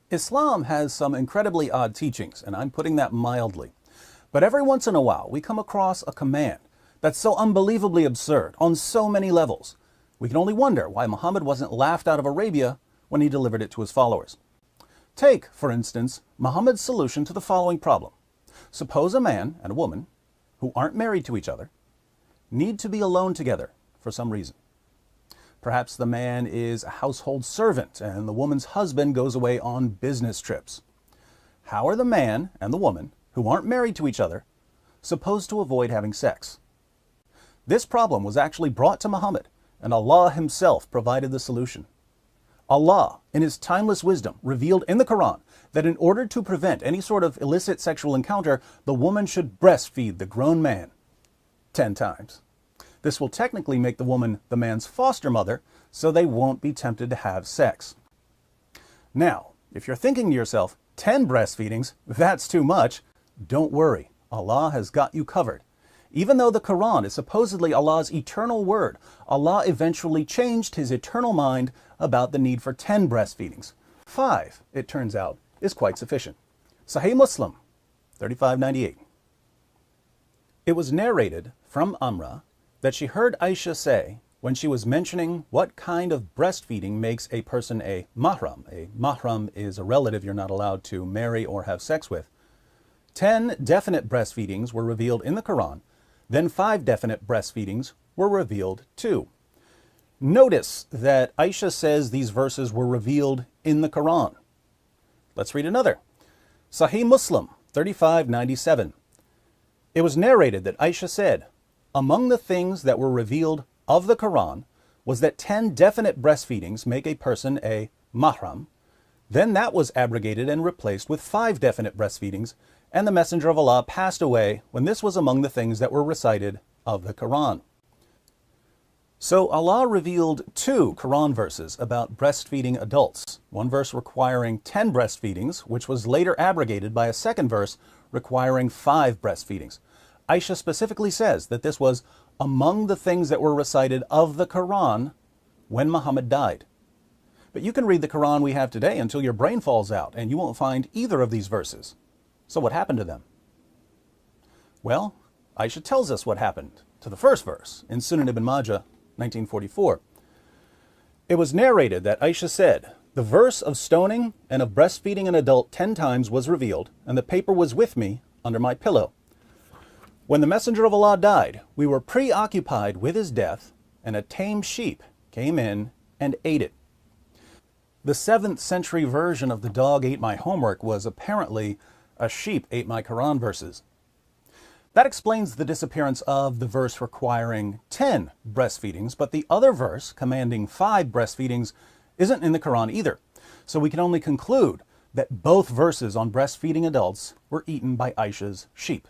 Islam has some incredibly odd teachings, and I'm putting that mildly. But every once in a while, we come across a command that's so unbelievably absurd on so many levels. We can only wonder why Muhammad wasn't laughed out of Arabia when he delivered it to his followers. Take, for instance, Muhammad's solution to the following problem. Suppose a man and a woman, who aren't married to each other, need to be alone together for some reason. Perhaps the man is a household servant and the woman's husband goes away on business trips. How are the man and the woman, who aren't married to each other, supposed to avoid having sex? This problem was actually brought to Muhammad, and Allah himself provided the solution. Allah, in his timeless wisdom, revealed in the Quran that in order to prevent any sort of illicit sexual encounter, the woman should breastfeed the grown man 10 times. This will technically make the woman the man's foster mother, so they won't be tempted to have sex. Now, if you're thinking to yourself, 10 breastfeedings, that's too much, don't worry, Allah has got you covered. Even though the Quran is supposedly Allah's eternal word, Allah eventually changed his eternal mind about the need for 10 breastfeedings. 5, it turns out, is quite sufficient. Sahih Muslim, 3598. It was narrated from Amra that she heard Aisha say, when she was mentioning what kind of breastfeeding makes a person a mahram. A mahram is a relative you're not allowed to marry or have sex with. 10 definite breastfeedings were revealed in the Quran, then 5 definite breastfeedings were revealed too. Notice that Aisha says these verses were revealed in the Quran. Let's read another. Sahih Muslim, 3597. It was narrated that Aisha said, among the things that were revealed of the Quran was that 10 definite breastfeedings make a person a mahram. Then that was abrogated and replaced with 5 definite breastfeedings, and the Messenger of Allah passed away when this was among the things that were recited of the Quran. So Allah revealed 2 Quran verses about breastfeeding adults. One verse requiring 10 breastfeedings, which was later abrogated by a second verse requiring 5 breastfeedings. Aisha specifically says that this was among the things that were recited of the Quran when Muhammad died. But you can read the Quran we have today until your brain falls out, and you won't find either of these verses. So what happened to them? Well, Aisha tells us what happened to the first verse in Sunan ibn Majah, 1944. It was narrated that Aisha said, the verse of stoning and of breastfeeding an adult 10 times was revealed, and the paper was with me under my pillow. When the Messenger of Allah died, we were preoccupied with his death, and a tame sheep came in and ate it. The 7th century version of the dog ate my homework was apparently a sheep ate my Quran verses. That explains the disappearance of the verse requiring 10 breastfeedings, but the other verse commanding 5 breastfeedings isn't in the Quran either. So we can only conclude that both verses on breastfeeding adults were eaten by Aisha's sheep.